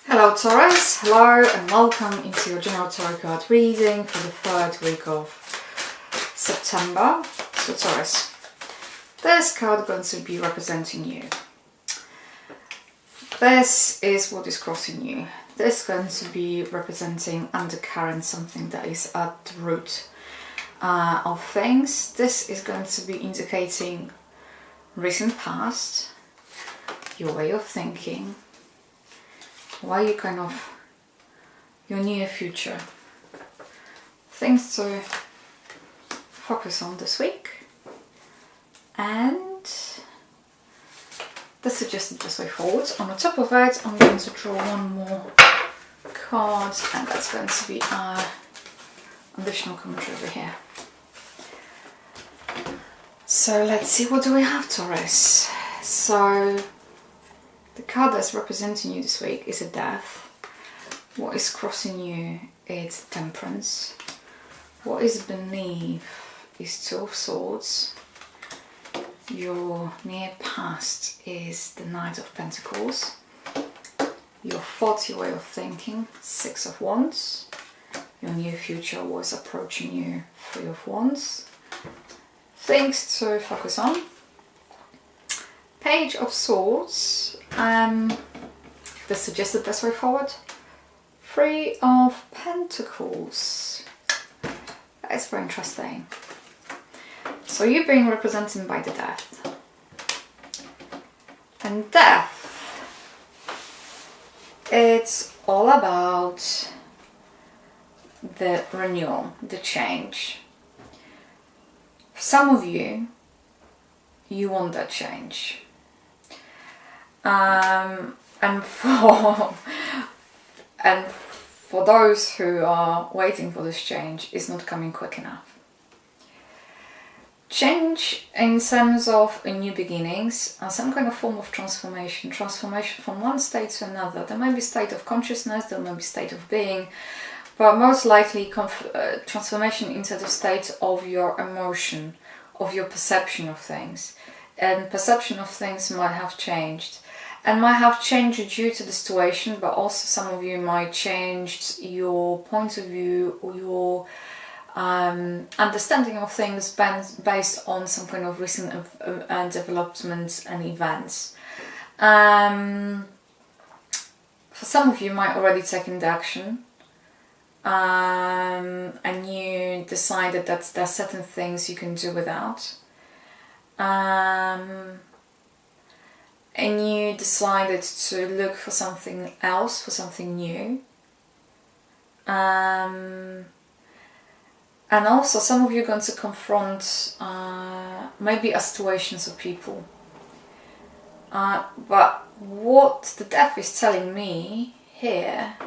Hello Taurus, hello and welcome into your general tarot card reading for the third week of September. So Taurus, this card is going to be representing you. This is what is crossing you. This is going to be representing undercurrent, something that is at the root of things. This is going to be indicating recent past, your way of thinking, why you your near future. Things to focus on this week. And the suggested best way forward. On the top of it, I'm going to draw one more card, and that's going to be our additional commentary over here. So let's see, what do we have, Taurus? So the card that's representing you this week is a death. What is crossing you is temperance. What is beneath is Two of Swords. Your near past is the Knight of Pentacles. Your faulty way of thinking, Six of Wands. Your near future was approaching you, Three of Wands. Things to focus on. Page of Swords, the suggested best way forward. Three of Pentacles. That is very interesting. So you're being represented by the Death. And Death, it's all about the renewal, the change. For some of you, you want that change. And for those who are waiting for this change, it's not coming quick enough. Change in terms of a new beginnings and some kind of form of transformation from one state to another. There may be state of consciousness, there may be state of being, but most likely transformation into the state of your emotion, of your perception of things. And perception of things might have changed. And might have changed due to the situation, but also some of you might change your point of view or your understanding of things based on some kind of recent developments and events. For some of you might already taken the action, and you decided that there are certain things you can do without. And you decided to look for something else, for something new. And also some of you are going to confront maybe situations or people. But what the Death is telling me here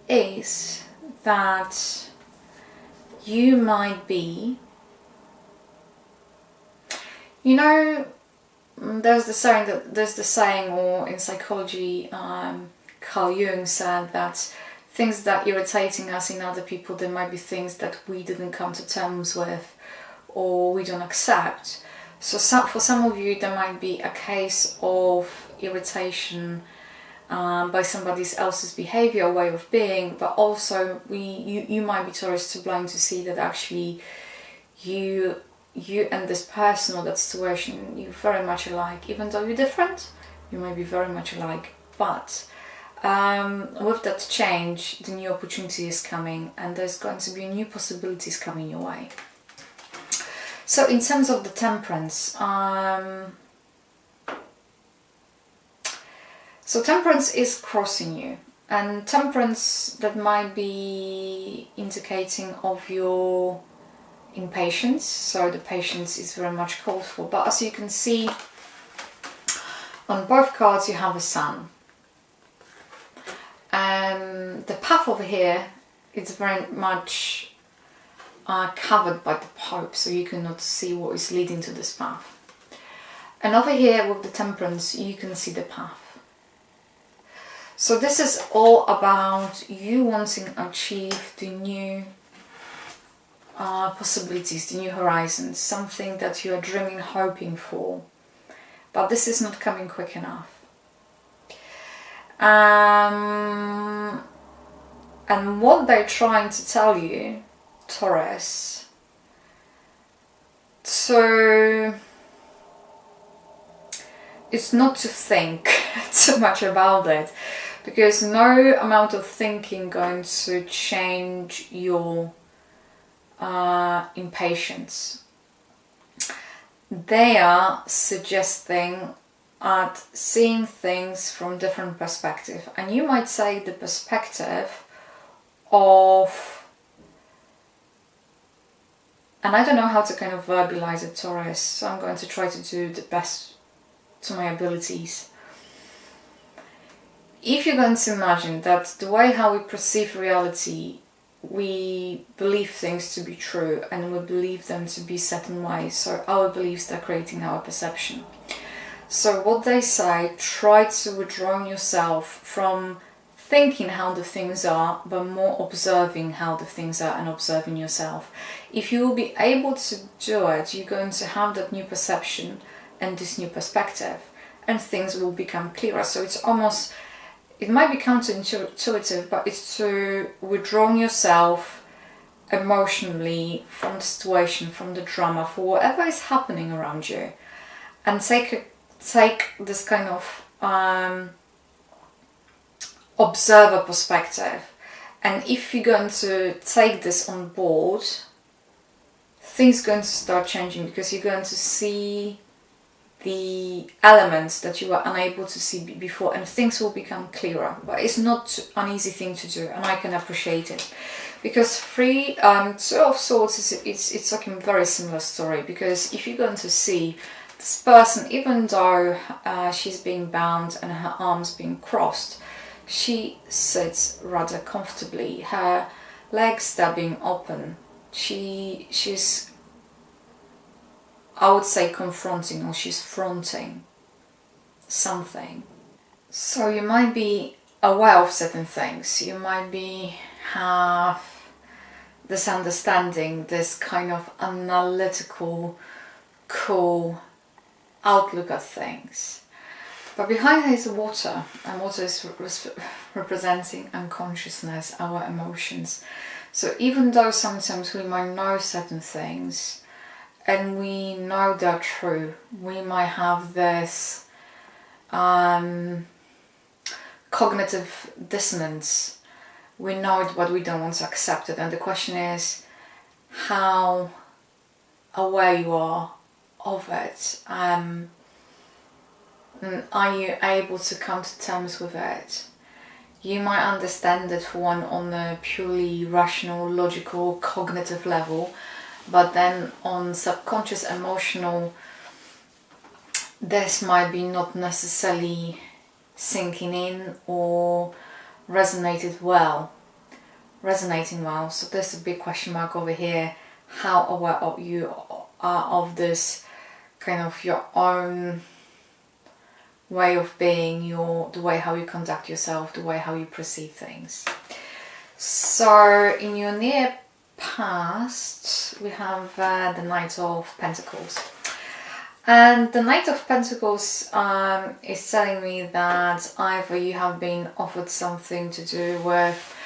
is that you might be, there's the saying, or in psychology, Carl Jung said that things that irritating us in other people, there might be things that we didn't come to terms with or we don't accept. So for some of you, there might be a case of irritation by somebody else's behavior or way of being, but also you might be Taurus to blind to see that actually you and this person or that situation, you're very much alike. Even though you're different, you may be very much alike. But with that change, the new opportunity is coming, and there's going to be new possibilities coming your way. So in terms of the temperance, so temperance is crossing you, and temperance, that might be indicating of your impatience, so the patience is very much called for. But as you can see on both cards, you have a sun, and the path over here is very much covered by the Pope, so you cannot see what is leading to this path. And over here with the temperance, you can see the path. So this is all about you wanting to achieve the new possibilities, the new horizons, something that you are dreaming, hoping for. But this is not coming quick enough. And what they're trying to tell you, Taurus, so it's not to think too much about it, because no amount of thinking going to change your impatience. They are suggesting at seeing things from different perspective, and you might say the perspective of, and I don't know how to kind of verbalize it, Taurus, so I'm going to try to do the best to my abilities. If you're going to imagine that the way how we perceive reality, we believe things to be true and we believe them to be certain ways, so our beliefs are creating our perception. So what they say, try to withdraw yourself from thinking how the things are, but more observing how the things are and observing yourself. If you will be able to do it, you're going to have that new perception and this new perspective, and things will become clearer. So it's almost, it might be counterintuitive, but it's to withdraw yourself emotionally from the situation, from the drama, for whatever is happening around you, and take this kind of observer perspective. And if you're going to take this on board, things are going to start changing, because you're going to see the elements that you were unable to see before, and things will become clearer. But it's not an easy thing to do, and I can appreciate it, because Two of Swords it's like a very similar story. Because if you're going to see this person, even though she's being bound and her arms being crossed, she sits rather comfortably. Her legs are being open. She's, I would say, confronting, or she's fronting something. So you might be aware of certain things. You might have this understanding, this kind of analytical, cool outlook at things. But behind her is water, and water is representing unconsciousness, our emotions. So even though sometimes we might know certain things and we know they're true, we might have this cognitive dissonance. We know it, but we don't want to accept it. And the question is how aware you are of it. Are you able to come to terms with it? You might understand it, for one, on a purely rational, logical, cognitive level, but then on subconscious, emotional, this might be not necessarily sinking in or resonating well. So there's a big question mark over here. How aware of you are of this kind of your own way of being, the way how you conduct yourself, the way how you perceive things. So in your near past, we have the Knight of Pentacles. And the Knight of Pentacles is telling me that either you have been offered something to do with,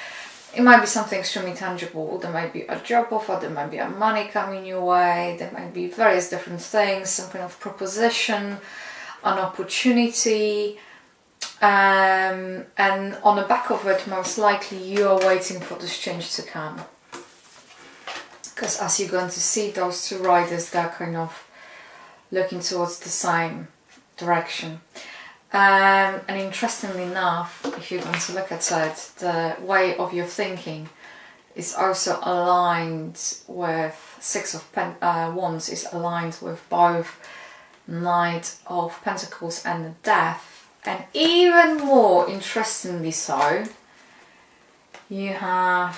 it might be something extremely tangible, there might be a job offer, there might be a money coming your way, there might be various different things, some kind of proposition, an opportunity, and on the back of it, most likely you are waiting for this change to come. Because as you're going to see, those two riders, they're kind of looking towards the same direction. And interestingly enough, if you're going to look at it, the way of your thinking is also aligned with Six of Wands, is aligned with both Knight of Pentacles and the Death. And even more interestingly so, you have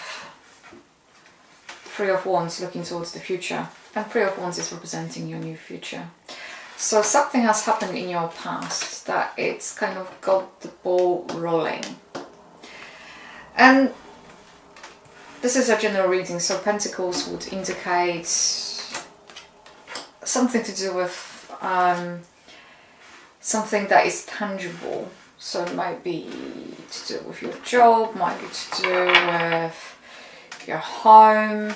Three of Wands looking towards the future, and Three of Wands is representing your new future. So something has happened in your past that it's kind of got the ball rolling. And this is a general reading, so Pentacles would indicate something to do with something that is tangible, So it might be to do with your job, might be to do with your home,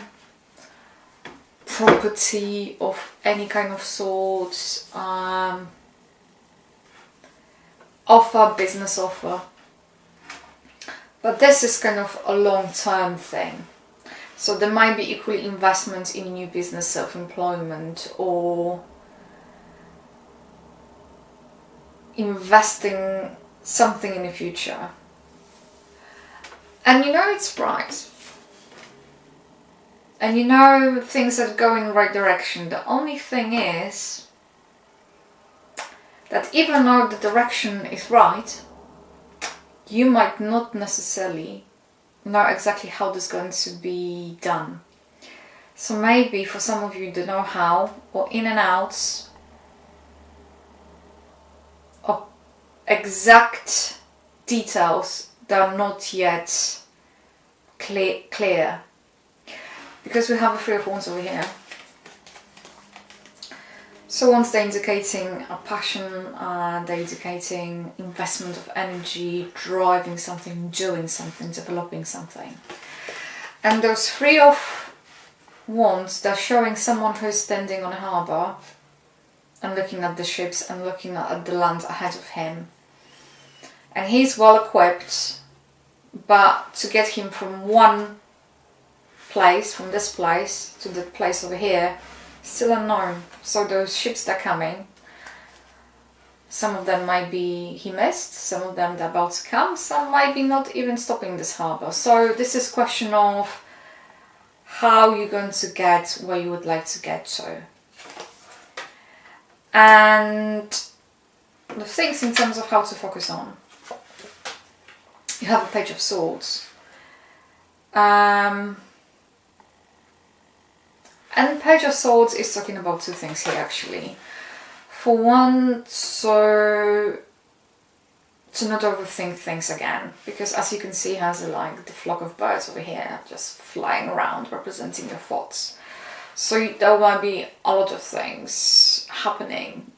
property of any kind of sort, offer, business offer. But this is kind of a long-term thing. So there might be equally investment in new business, self-employment, or investing something in the future. And you know it's right. And you know things are going in the right direction. The only thing is that even though the direction is right, you might not necessarily know exactly how this is going to be done. So maybe for some of you, the know-how or in and outs of exact details that are not yet clear. Because we have a Three of Wands over here. So once they're indicating a passion, they're indicating investment of energy, driving something, doing something, developing something. And those Three of Wands, they're showing someone who's standing on a harbour and looking at the ships and looking at the land ahead of him. And he's well equipped, but to get him from one place, from this place to the place over here, still unknown. So those ships that are coming, some of them might be he missed, some of them they're about to come, some might be not even stopping this harbour. So this is a question of how you're going to get where you would like to get to. And the things in terms of how to focus on. You have a Page of Swords. And Page of Swords is talking about two things here actually. For one, so to not overthink things again, because as you can see, it has like the flock of birds over here just flying around representing your thoughts. So there might be a lot of things happening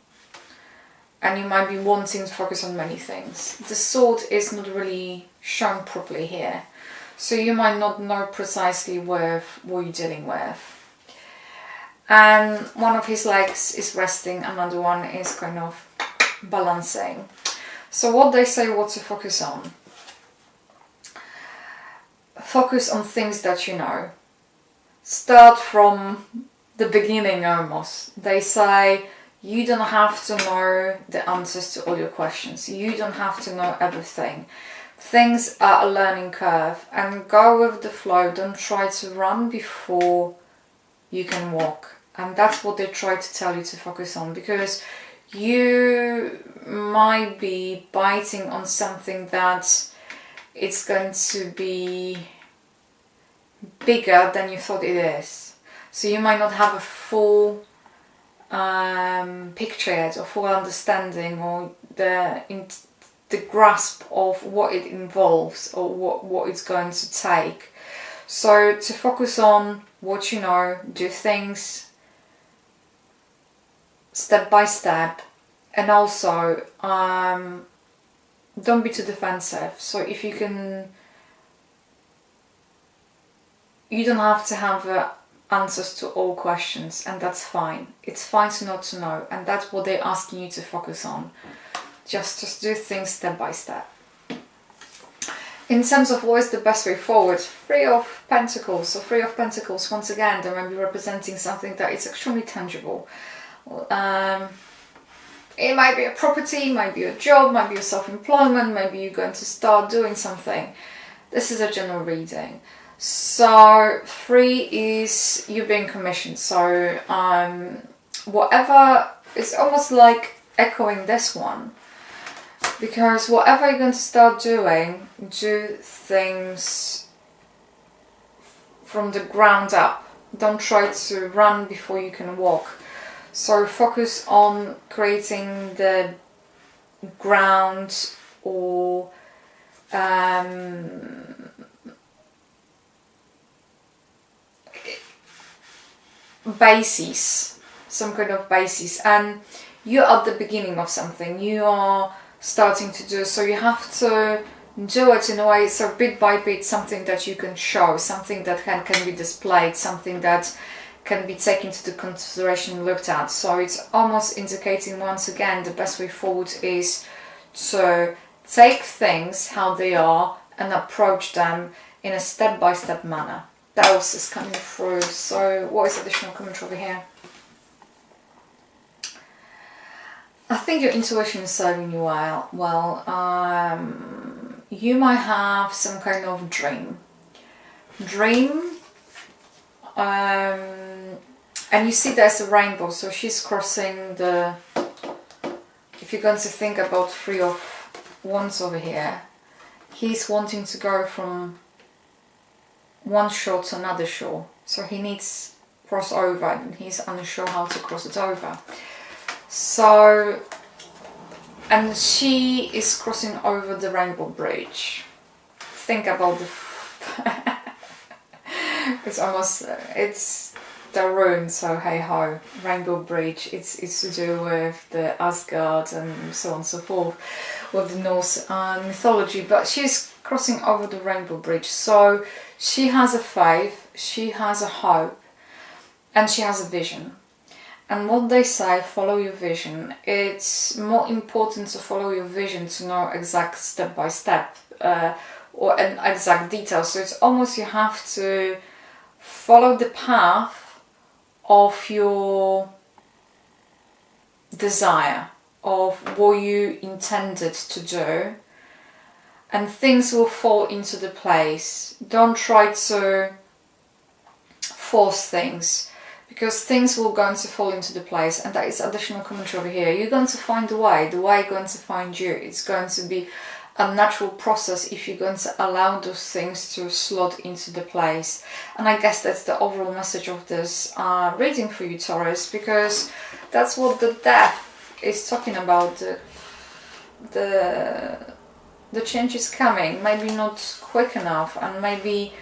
and you might be wanting to focus on many things. The sword is not really shown properly here, so you might not know precisely with what you're dealing with. And one of his legs is resting, another one is kind of balancing. So what they say what to focus on. Focus on things that you know. Start from the beginning almost. They say you don't have to know the answers to all your questions. You don't have to know everything. Things are a learning curve, and go with the flow. Don't try to run before you can walk. And that's what they try to tell you to focus on, because you might be biting on something that it's going to be bigger than you thought it is. So you might not have a full picture yet, or full understanding, or the grasp of what it involves, or what it's going to take. So to focus on what you know, do things step by step, and also don't be too defensive. So if you can, you don't have to have answers to all questions, and that's fine. It's fine to not to know, and that's what they're asking you to focus on. Just do things step by step. In terms of what is the best way forward, Three of Pentacles. So Three of Pentacles, once again, they might be representing something that is extremely tangible. It might be a property, might be a job, might be a self-employment, maybe you're going to start doing something. This is a general reading. So 3 is you being commissioned. So whatever, it's almost like echoing this one, because whatever you're going to start doing, do things from the ground up. Don't try to run before you can walk. So focus on creating the ground, or basis, some kind of basis. And you're at the beginning of something. You are starting to do. So you have to do it in a way, so bit by bit, something that you can show, something that can be displayed, something that can be taken into consideration and looked at. So it's almost indicating, once again, the best way forward is to take things how they are and approach them in a step-by-step manner. Taurus is coming through. So what is additional commentary over here? I think your intuition is serving you well. You might have some kind of dream, and you see there's a rainbow, so she's crossing the, if you're going to think about Three of Wands over here, he's wanting to go from one shore to another shore, so he needs cross over and he's unsure how to cross it over. So, and she is crossing over the rainbow bridge. Think about the it's almost, it's the rune, so hey ho, rainbow bridge, it's to do with the Asgard and so on and so forth, with the Norse mythology, but she's crossing over the rainbow bridge. So she has a faith, she has a hope, and she has a vision. And what they say, follow your vision. It's more important to follow your vision to know exact step by step or an exact detail. So it's almost, you have to follow the path of your desire, of what you intended to do, and things will fall into the place. Don't try to force things, because things will going to fall into the place, and that is additional commentary over here. You're going to find the way going to find you. It's going to be a natural process if you're going to allow those things to slot into the place. And I guess that's the overall message of this reading for you, Taurus, because that's what the Death is talking about. The change is coming, maybe not quick enough, and maybe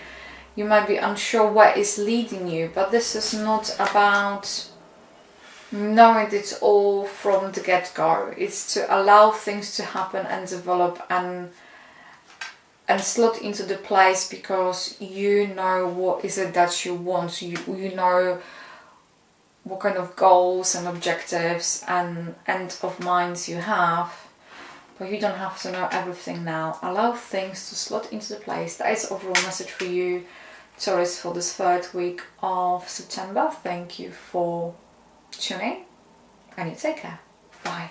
you might be unsure where it's leading you, but this is not about knowing it all from the get-go. It's to allow things to happen and develop and slot into the place, because you know what is it that you want. You know what kind of goals and objectives and end of minds you have, but you don't have to know everything now. Allow things to slot into the place. That is overall message for you, Taurus, for this 3rd week of September. Thank you for tuning, and you take care. Bye.